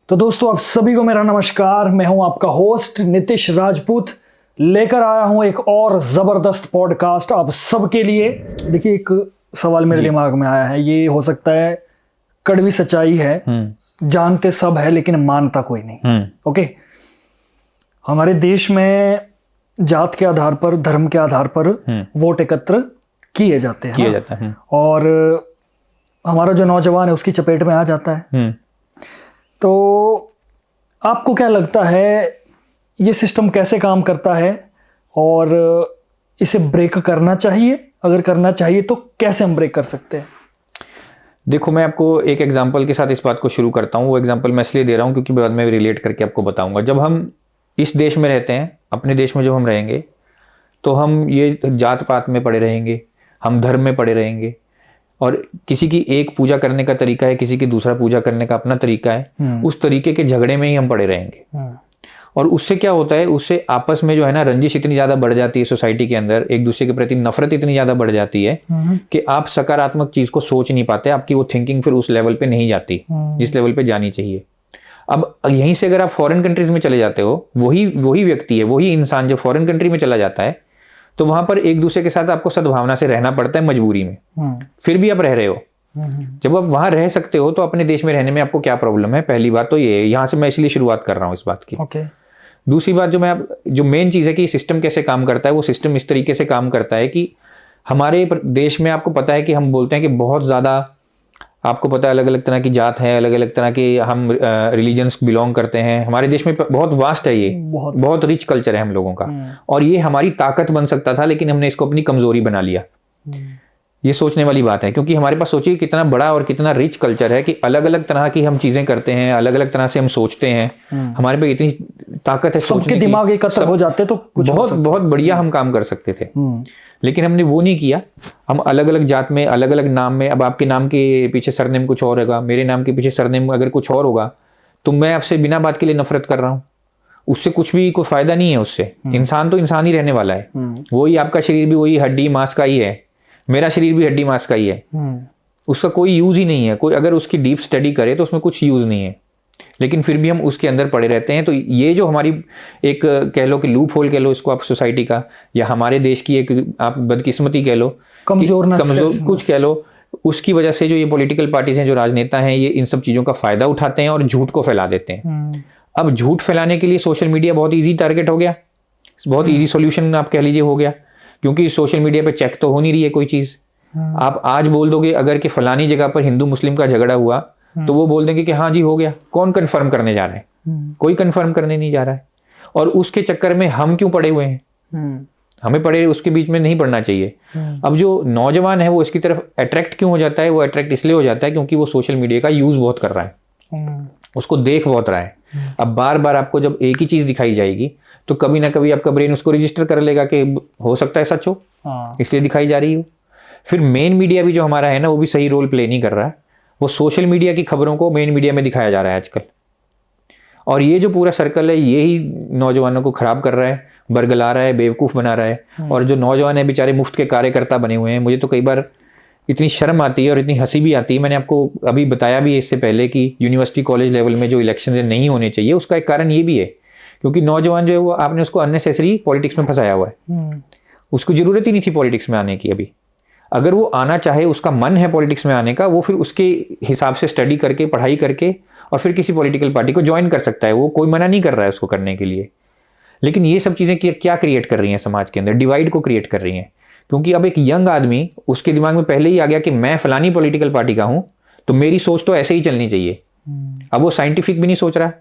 तो दोस्तों आप सभी को मेरा नमस्कार। मैं हूं आपका होस्ट नितिश राजपूत, लेकर आया हूं एक और ज़बरदस्त पॉडकास्ट आप सबके लिए। देखिए, एक सवाल मेरे दिमाग में आया है, ये हो सकता है कड़वी सच्चाई है, जानते सब है लेकिन मानता कोई नहीं। ओके, हमारे देश में जात के आधार पर, धर्म के आधार पर वोट एकत्र किए जाते हैं और हमारा जो नौजवान है उसकी चपेट में आ जाता है। तो आपको क्या लगता है ये सिस्टम कैसे काम करता है और इसे ब्रेक करना चाहिए? अगर करना चाहिए तो कैसे हम ब्रेक कर सकते हैं? देखो, मैं आपको एक एग्जांपल के साथ इस बात को शुरू करता हूँ। वो एग्जांपल मैं इसलिए दे रहा हूँ क्योंकि बाद में रिलेट करके आपको बताऊंगा। जब हम इस देश में रहते हैं, अपने देश में जब हम रहेंगे तो हम ये जात पात में पड़े रहेंगे, हम धर्म में पड़े रहेंगे और किसी की एक पूजा करने का तरीका है, किसी की दूसरा पूजा करने का अपना तरीका है। उस तरीके के झगड़े में ही हम पड़े रहेंगे और उससे क्या होता है, उससे आपस में जो है ना रंजिश इतनी ज्यादा बढ़ जाती है सोसाइटी के अंदर, एक दूसरे के प्रति नफरत इतनी ज्यादा बढ़ जाती है कि आप सकारात्मक चीज को सोच नहीं पाते। आपकी वो थिंकिंग फिर उस लेवल पे नहीं जाती जिस लेवल पे जानी चाहिए। अब यहीं से अगर आप फॉरेन कंट्रीज में चले जाते हो, वही व्यक्ति है, वही इंसान जब फॉरेन कंट्री में चला जाता है तो वहां पर एक दूसरे के साथ आपको सद्भावना से रहना पड़ता है मजबूरी में। फिर भी आप रह रहे हो। जब आप वहां रह सकते हो तो अपने देश में रहने में आपको क्या प्रॉब्लम है? पहली बात तो ये है, यहां से मैं इसलिए शुरुआत कर रहा हूं इस बात की। दूसरी बात जो मेन चीज है कि सिस्टम कैसे काम करता है, वो सिस्टम इस तरीके से काम करता है कि हमारे देश में आपको पता है कि हम बोलते हैं कि बहुत ज्यादा, आपको पता है अलग अलग तरह की जात है, अलग अलग तरह के हम रिलीजन्स बिलोंग करते हैं। हमारे देश में बहुत वास्ट है, ये बहुत रिच कल्चर है हम लोगों का और ये हमारी ताकत बन सकता था लेकिन हमने इसको अपनी कमजोरी बना लिया। ये सोचने वाली बात है क्योंकि हमारे पास सोचिए कितना बड़ा और कितना रिच कल्चर है कि अलग अलग तरह की हम चीजें करते हैं, अलग अलग तरह से हम सोचते हैं। हमारे पे इतनी ताकत है, सबके दिमाग एकत्र हो जाते तो कुछ बहुत बढ़िया हम काम कर सकते थे। लेकिन हमने वो नहीं किया। हम अलग अलग जात में, अलग अलग नाम में, अब आपके नाम के पीछे सरनेम कुछ और होगा, मेरे नाम के पीछे सरनेम अगर कुछ और होगा तो मैं आपसे बिना बात के लिए नफरत कर रहा हूँ, उससे कुछ भी कोई फायदा नहीं है। उससे इंसान तो इंसान ही रहने वाला है। वही आपका शरीर भी वही हड्डी मांस का ही है, मेरा शरीर भी हड्डी मांस का ही है। उसका कोई यूज ही नहीं है। कोई अगर उसकी डीप स्टडी करे तो उसमें कुछ यूज नहीं है, लेकिन फिर भी हम उसके अंदर पड़े रहते हैं। तो ये जो हमारी एक कह लो कि लूप होल कह लो इसको आप सोसाइटी का, या हमारे देश की एक आप बदकिस्मती कह लो, कमजोर कुछ कह लो, उसकी वजह से जो ये पॉलिटिकल पार्टीज हैं, जो राजनेता हैं, ये इन सब चीजों का फायदा उठाते हैं और झूठ को फैला देते हैं। अब झूठ फैलाने के लिए सोशल मीडिया बहुत ईजी टारगेट हो गया, बहुत ईजी सोल्यूशन आप कह लीजिए हो गया, क्योंकि सोशल मीडिया पे चेक तो हो नहीं रही है कोई चीज। आप आज बोल दोगे अगर कि फलानी जगह पर हिंदू मुस्लिम का झगड़ा हुआ तो वो बोल देंगे कि हाँ जी हो गया। कौन कंफर्म करने जा रहा है? कोई कंफर्म करने नहीं जा रहा है। और उसके चक्कर में हम क्यों पड़े हुए हैं? हमें पड़े उसके बीच में नहीं पड़ना चाहिए। अब जो नौजवान है वो इसकी तरफ अट्रैक्ट क्यों हो जाता है? वो अट्रैक्ट इसलिए हो जाता है क्योंकि वो सोशल मीडिया का यूज बहुत कर रहा है, उसको देख बहुत रहा है। अब बार बार आपको जब एक ही चीज दिखाई जाएगी तो कभी ना कभी आपका ब्रेन उसको रजिस्टर कर लेगा कि हो सकता है सच हो, इसलिए दिखाई जा रही हो। फिर मेन मीडिया भी जो हमारा है ना, वो भी सही रोल प्ले नहीं कर रहा है। वो सोशल मीडिया की खबरों को मेन मीडिया में दिखाया जा रहा है आजकल, और ये जो पूरा सर्कल है यही नौजवानों को खराब कर रहा है, बरगला रहा है, बेवकूफ़ बना रहा है। और जो नौजवान है बेचारे मुफ्त के कार्यकर्ता बने हुए हैं। मुझे तो कई बार इतनी शर्म आती है और इतनी हंसी भी आती है। मैंने आपको अभी बताया भी है इससे पहले कि यूनिवर्सिटी कॉलेज लेवल में जो इलेक्शन नहीं होने चाहिए, उसका एक कारण ये भी है क्योंकि नौजवान जो है वो आपने उसको अननेसेसरी पॉलिटिक्स में फंसाया हुआ है। उसको जरूरत ही नहीं थी पॉलिटिक्स में आने की। अभी अगर वो आना चाहे, उसका मन है पॉलिटिक्स में आने का, वो फिर उसके हिसाब से स्टडी करके, पढ़ाई करके और फिर किसी पॉलिटिकल पार्टी को ज्वाइन कर सकता है। वो कोई मना नहीं कर रहा है उसको करने के लिए। लेकिन ये सब चीज़ें क्या क्रिएट कर रही हैं समाज के अंदर? डिवाइड को क्रिएट कर रही हैं। क्योंकि अब एक यंग आदमी, उसके दिमाग में पहले ही आ गया कि मैं फलानी पॉलिटिकल पार्टी का हूं तो मेरी सोच तो ऐसे ही चलनी चाहिए। अब वो साइंटिफिक भी नहीं सोच रहा,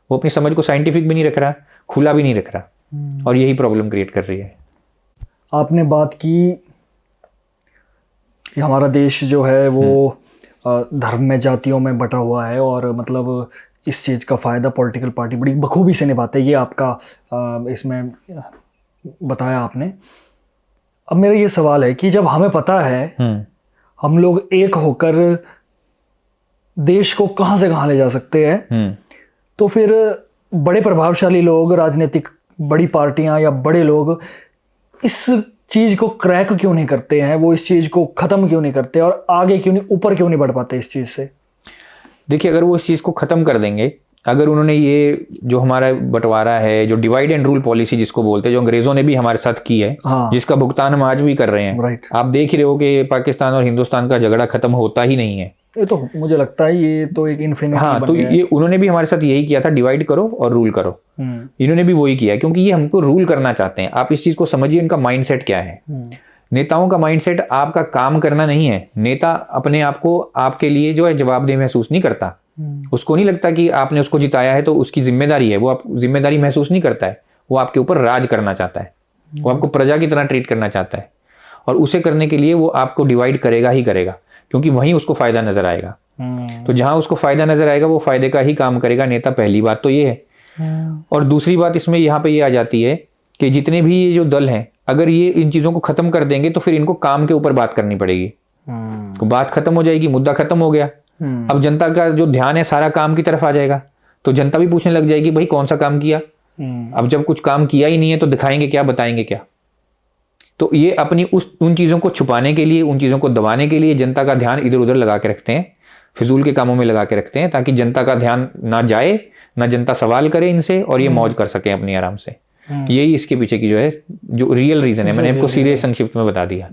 वो अपनी समझ को साइंटिफिक भी नहीं रख रहा, खुला भी नहीं रख रहा, और यही प्रॉब्लम क्रिएट कर रही है। आपने बात की कि हमारा देश जो है वो धर्म में, जातियों में बटा हुआ है और मतलब इस चीज़ का फ़ायदा पॉलिटिकल पार्टी बड़ी बखूबी से निभाते हैं। ये आपका इसमें बताया आपने। अब मेरा ये सवाल है कि जब हमें पता है हम लोग एक होकर देश को कहाँ से कहाँ ले जा सकते हैं, तो फिर बड़े प्रभावशाली लोग, राजनीतिक बड़ी पार्टियां या बड़े लोग इस चीज को क्रैक क्यों नहीं करते हैं? वो इस चीज को खत्म क्यों नहीं करते और आगे क्यों नहीं, ऊपर क्यों नहीं बढ़ पाते इस चीज से? देखिए, अगर वो इस चीज को खत्म कर देंगे अगर उन्होंने ये जो हमारा बंटवारा है, जो डिवाइड एंड रूल पॉलिसी जिसको बोलते हैं, जो अंग्रेजों ने भी हमारे साथ की है, हाँ। जिसका भुगतान हम आज भी कर रहे हैं। राइट। आप देख ही रहे हो कि पाकिस्तान और हिंदुस्तान का झगड़ा खत्म होता ही नहीं है। ये तो मुझे लगता है ये तो एक इन्फिनिटी हाँ, बन तो गया है। ये उन्होंने भी हमारे साथ यही किया था, डिवाइड करो और रूल करो। इन्होंने भी वही किया, क्योंकि ये हमको रूल करना चाहते हैं। आप इस चीज को समझिए, इनका माइंडसेट क्या है। नेताओं का माइंडसेट आपका काम करना नहीं है। नेता अपने आप को आपके लिए जो है जवाबदेह महसूस नहीं करता। उसको नहीं लगता कि आपने उसको जिताया है तो उसकी जिम्मेदारी है, वो आप जिम्मेदारी महसूस नहीं करता है। वो आपके ऊपर राज करना चाहता है, वो आपको प्रजा की तरह ट्रीट करना चाहता है, और उसे करने के लिए वो आपको डिवाइड करेगा ही करेगा, क्योंकि वहीं उसको फायदा नजर आएगा। तो जहां उसको फायदा नजर आएगा वो फायदे का ही काम करेगा नेता। पहली बात तो ये है। और दूसरी बात इसमें यहाँ पे ये आ जाती है कि जितने भी ये जो दल हैं, अगर ये इन चीजों को खत्म कर देंगे तो फिर इनको काम के ऊपर बात करनी पड़ेगी। तो बात खत्म हो जाएगी, मुद्दा खत्म हो गया। अब जनता का जो ध्यान है सारा काम की तरफ आ जाएगा, तो जनता भी पूछने लग जाएगी भाई कौन सा काम किया। अब जब कुछ काम किया ही नहीं है तो दिखाएंगे क्या, बताएंगे क्या। तो ये अपनी उन चीजों को छुपाने के लिए, उन चीजों को दबाने के लिए जनता का ध्यान इधर उधर लगा के रखते हैं, फिजूल के कामों में लगा के रखते हैं, ताकि जनता का ध्यान ना जाए, ना जनता सवाल करे इनसे, और ये मौज कर सके अपनी आराम से। यही इसके पीछे की जो है जो रियल रीजन है, मैंने आपको सीधे संक्षिप्त में बता दिया।